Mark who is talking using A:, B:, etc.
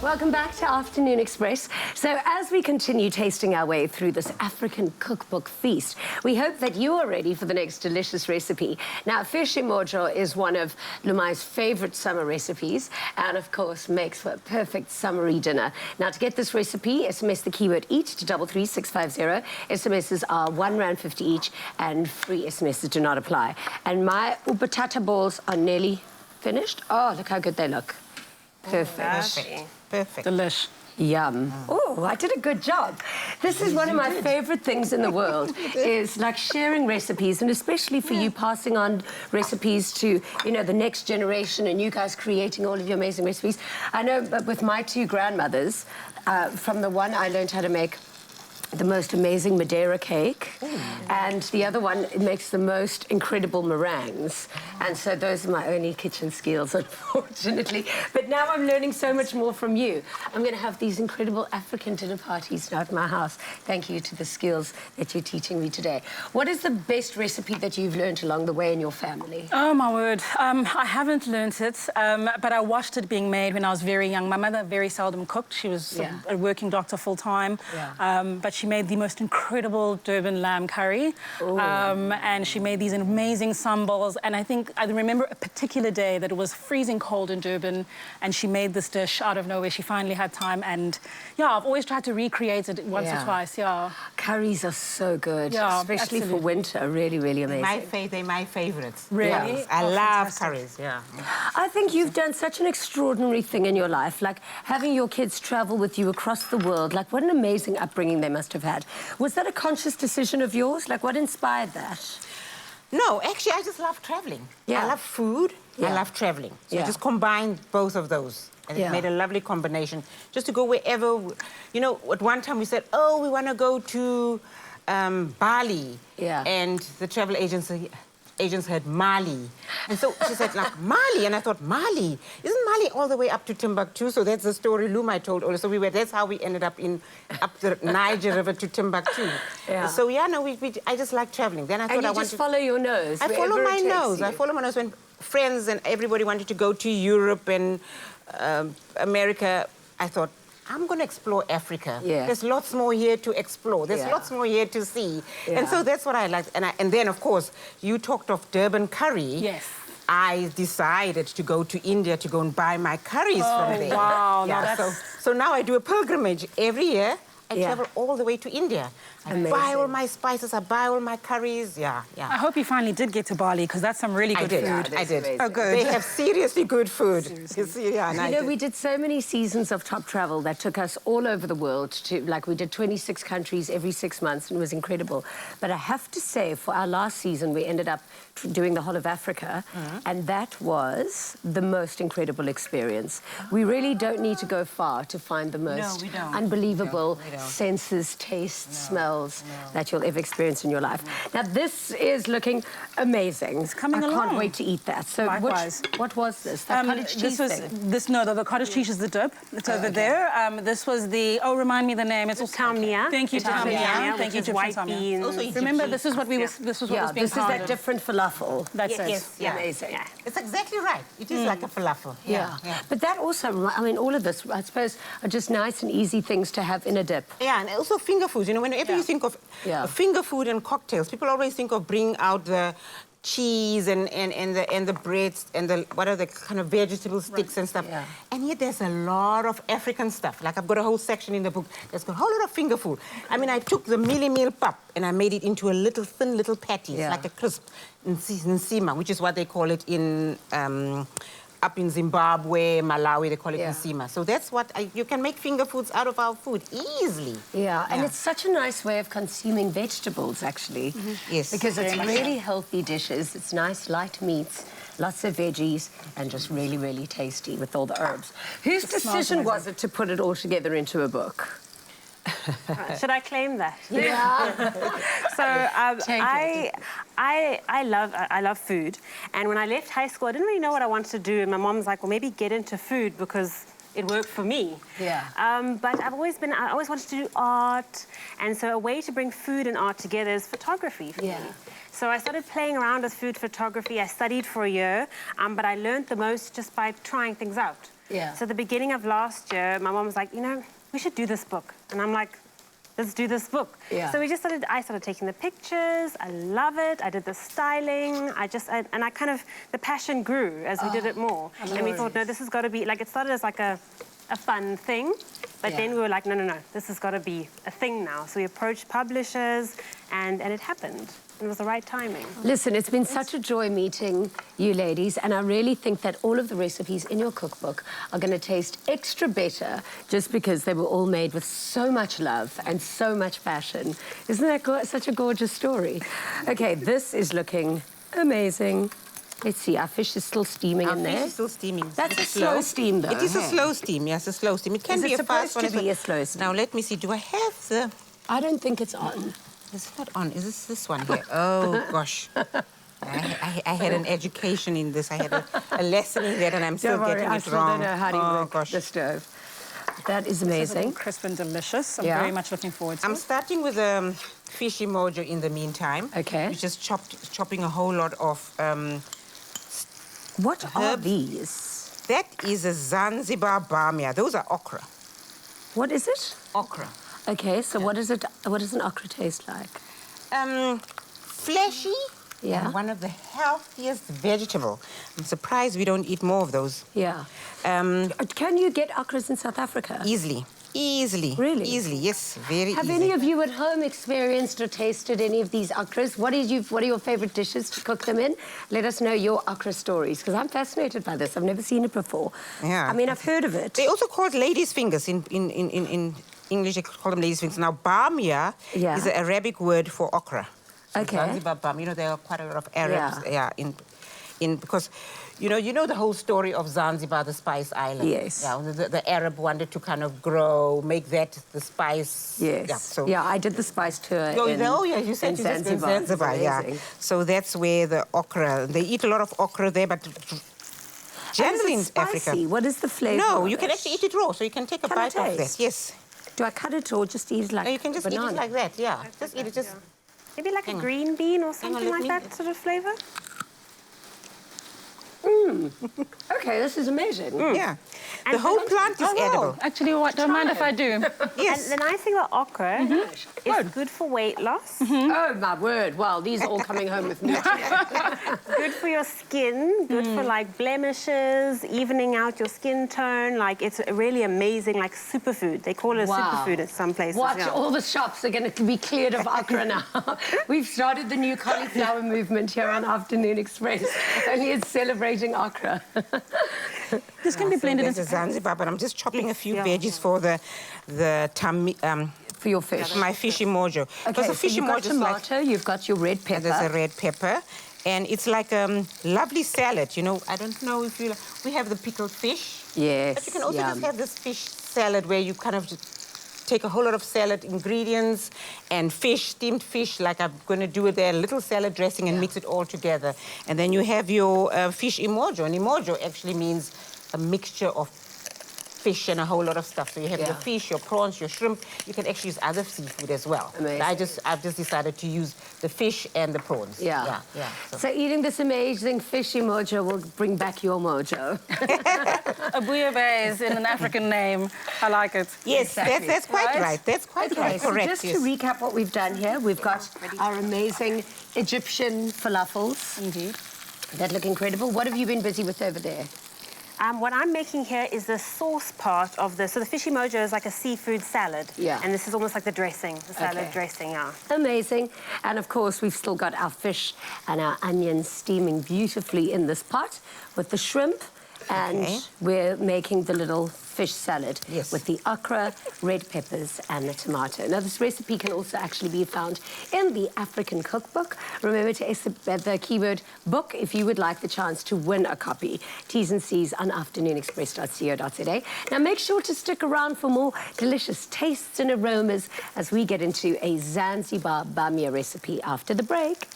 A: Welcome back to Afternoon Express. So as we continue tasting our way through this African cookbook feast, we hope that you are ready for the next delicious recipe. Now, fish Imojo is one of Lumai's favorite summer recipes and, of course, makes for a perfect summery dinner. Now, to get this recipe, SMS the keyword EAT to 33650. SMSs are R1.50 each and free SMSs do not apply. And my batata balls are nearly finished. Oh, look how good they look. Perfect.
B: Perfect.
C: Delish.
A: Yum. Oh, I did a good job. This is one of my favorite things in the world, is like sharing recipes, and especially for you passing on recipes to, you know, the next generation and you guys creating all of your amazing recipes. I know with my two grandmothers, from the one I learned how to make the most amazing Madeira cake, and the other one makes the most incredible meringues. And so those are my only kitchen skills, unfortunately. But now I'm learning so much more from you. I'm going to have these incredible African dinner parties now at my house. Thank you to the skills that you're teaching me today. What is the best recipe that you've learned along the way in your family?
C: Oh, my word. I haven't learnt it, but I watched it being made when I was very young. My mother very seldom cooked. She was a working doctor full-time, but she made the most incredible Durban lamb curry, and she made these amazing sambals. And I remember a particular day that it was freezing cold in Durban, and she made this dish out of nowhere. She finally had time, and yeah, I've always tried to recreate it once or twice. Yeah,
A: curries are so good, especially for winter. Really, really amazing.
B: They're my favorites.
C: Really,
B: yes. I love curries. Yeah.
A: I think you've done such an extraordinary thing in your life, like having your kids travel with you across the world. Like, what an amazing upbringing they must have had. Was that a conscious decision of yours? Like, what inspired that?
B: No, actually, I just love traveling. I love food. I love traveling. So I just combined both of those. And it made a lovely combination. Just to go wherever, you know, at one time we said, oh, we want to go to Bali. And the travel agents had Mali. And so she said, like, Mali? And I thought, Mali? Isn't Mali all the way up to Timbuktu? So that's the story Lumai told earlier. So that's how we ended up up the Niger River to Timbuktu. So, I just like traveling. Then I thought I wanted to
A: follow your nose.
B: I follow my nose. I follow my nose. When friends and everybody wanted to go to Europe and America, I thought, I'm going to explore Africa. There's lots more here to explore. There's lots more here to see. And so that's what I liked. And then, of course, you talked of Durban curry.
C: Yes.
B: I decided to go to India to go and buy my curries from there.
C: Wow.
B: So now I do a pilgrimage every year. I travel all the way to India. I buy all my spices, I buy all my curries, I
C: hope you finally did get to Bali, because that's some really good food.
B: I did.
C: Oh, good.
B: They have seriously good food.
A: We did so many seasons of Top Travel that took us all over the world. We did 26 countries every 6 months, and it was incredible. But I have to say, for our last season, we ended up doing the whole of Africa, and that was the most incredible experience. We really don't need to go far to find the most unbelievable senses, tastes, smells that you'll ever experience in your life. Now, this is looking amazing.
C: It's coming along.
A: I can't wait to eat that. So, what was this? The cottage cheese thing?
C: The cottage cheese is the dip. It's over there. This was the, remind me the name. It's
D: Tamia.
C: Thank you, Tamia. Thank you,
D: white beans.
C: Remember, this is what was being pounded.
A: This is that different falafel.
C: That's it.
A: Amazing.
B: It's exactly right. It is like a falafel.
A: But that also, I mean, all of this, I suppose, are just nice and easy things to have in a dip.
B: Yeah, and also finger foods. You know, whenever you think of finger food and cocktails, people always think of bringing out the cheese and the breads and the what are the kind of vegetable sticks and stuff. And yet there's a lot of African stuff. Like, I've got a whole section in the book that's got a whole lot of finger food. I mean, I took the meal pap and I made it into a thin little patties, like a crisp nsima, which is what they call it in up in Zimbabwe, Malawi, they call it nsima. So that's what you can make finger foods out of our food easily.
A: And it's such a nice way of consuming vegetables, actually.
B: Yes.
A: Because it's really healthy dishes. It's nice, light meats, lots of veggies, and just really, really tasty with all the herbs. Whose decision was it to put it all together into a book?
D: Should I claim that? So I love food, and when I left high school, I didn't really know what I wanted to do. And my mom's like, well, maybe get into food because it worked for me.
C: Yeah.
D: But I always wanted to do art, and so a way to bring food and art together is photography for me. So I started playing around with food photography. I studied for a year, but I learned the most just by trying things out.
C: Yeah.
D: So at the beginning of last year, my mom was like, you know, we should do this book. And I'm like, let's do this book.
C: Yeah.
D: So I started taking the pictures. I love it. I did the styling. The passion grew as we did it more. And we thought, no, this has got to be, like, it started as like a fun thing. But then we were like, no, this has got to be a thing now. So we approached publishers, and it happened. It was the right timing.
A: Listen, it's been such a joy meeting you ladies, and I really think that all of the recipes in your cookbook are going to taste extra better just because they were all made with so much love and so much passion. Isn't that such a gorgeous story? Okay, this is looking amazing. Let's see, our fish is still steaming in there.
B: Our fish is still steaming.
A: That's a slow steam, though.
B: It is a slow steam, yes, a slow steam. It can be a fast one.
A: Is it supposed to be a slow steam?
B: Now, let me see. Do I have the...
A: I don't think it's on.
B: Is it not on? Is this one here? Oh, gosh. I had an education in this. I had a lesson in that, and I'm still getting it wrong.
A: I still don't know how to work the stove. That is amazing.
C: Crisp and delicious. I'm very much looking forward to it.
B: I'm starting with fish Imojo in the meantime.
A: Okay.
B: We're just chopping a whole lot of
A: What are these?
B: That is a Zanzibar bamia. Those are okra.
A: What is it?
B: Okra.
A: Okay, so what is it? What does an okra taste like?
B: Fleshy.
A: Yeah.
B: And one of the healthiest vegetable. I'm surprised we don't eat more of those.
A: Yeah. Can you get okras in South Africa?
B: Easily. Easily.
A: Really?
B: Easily, yes. Very
A: Have
B: easy.
A: any of you at home experienced or tasted any of these okras? What are your favorite dishes to cook them in? Let us know your okra stories, because I'm fascinated by this. I've never seen it before.
B: Yeah.
A: I mean, I've heard of it.
B: They also called ladies' fingers in English. They call them ladies' fingers. Now, bamia is an Arabic word for okra. So
A: Okay.
B: Zanzibar bamia. You know, there are quite a lot of Arabs. Yeah. Because you know the whole story of Zanzibar, the spice island.
A: Yes.
B: Yeah. The Arab wanted to kind of grow, make that the spice.
A: Yes. Yeah, I did the spice tour.
B: You said you just in Zanzibar. Yeah. So that's where the okra. They eat a lot of okra there, but generally in Africa.
A: What is the flavor?
B: No, you can actually eat it raw, so you can take a bite of that. Yes.
A: Do I cut it or just eat it like
B: No, you can just
A: banana?
B: eat it like that. Yeah. Just eat it. Just.
D: Maybe like a green bean or something like that sort of flavor?
A: Okay, this is amazing.
B: Yeah. The whole plant is edible.
C: Actually, don't mind if I do.
B: Yes.
D: And the nice thing about okra is good for weight loss.
A: Oh, my word. Well, these are all coming home with me today.
D: Good for your skin, good for like blemishes, evening out your skin tone. Like, it's really amazing, like superfood. They call it a superfood at some places.
A: Watch, all the shops are going to be cleared of okra now. We've started the new cauliflower movement here on Afternoon Express. Only it's celebrating okra.
C: This can be blended into
B: Zanzibar, but I'm just chopping a few veggies for the
A: for your fish.
B: my fish Imojo.
A: Okay,
B: the fish
A: so you've got
B: Imojo
A: tomato, you've got your red pepper.
B: And there's a red pepper. And it's like a lovely salad, you know. I don't know if you... We have the pickled fish.
A: Yes,
B: But you can also just have this fish salad where you kind of just take a whole lot of salad ingredients and fish, steamed fish, like I'm going to do with a little salad dressing and mix it all together. And then you have your fish Imojo. And Imojo actually means a mixture of fish and a whole lot of stuff. So you have your fish, your prawns, your shrimp. You can actually use other seafood as well.
A: Amazing.
B: But I've just decided to use the fish and the prawns.
A: Yeah.
B: So
A: eating this amazing fish Imojo will bring back your mojo.
C: a bouillabaisse in an African name. I like it.
B: Yes,
A: Exactly.
B: that's quite right. That's quite right.
A: So
B: Correct.
A: just to recap what we've done here, we've got our amazing Egyptian falafels.
C: Indeed.
A: That look incredible. What have you been busy with over there?
D: What I'm making here is the sauce part of the... So the fish Imojo is like a seafood salad.
A: Yeah.
D: And this is almost like the dressing, the salad dressing,
A: Amazing. And of course, we've still got our fish and our onions steaming beautifully in this pot with the shrimp. And we're making the little fish salad with the okra, red peppers, and the tomato. Now, this recipe can also actually be found in the African Cookbook. Remember to enter the keyword book if you would like the chance to win a copy. T's and C's on afternoonexpress.co.za. Now, make sure to stick around for more delicious tastes and aromas as we get into a Zanzibar bamia recipe after the break.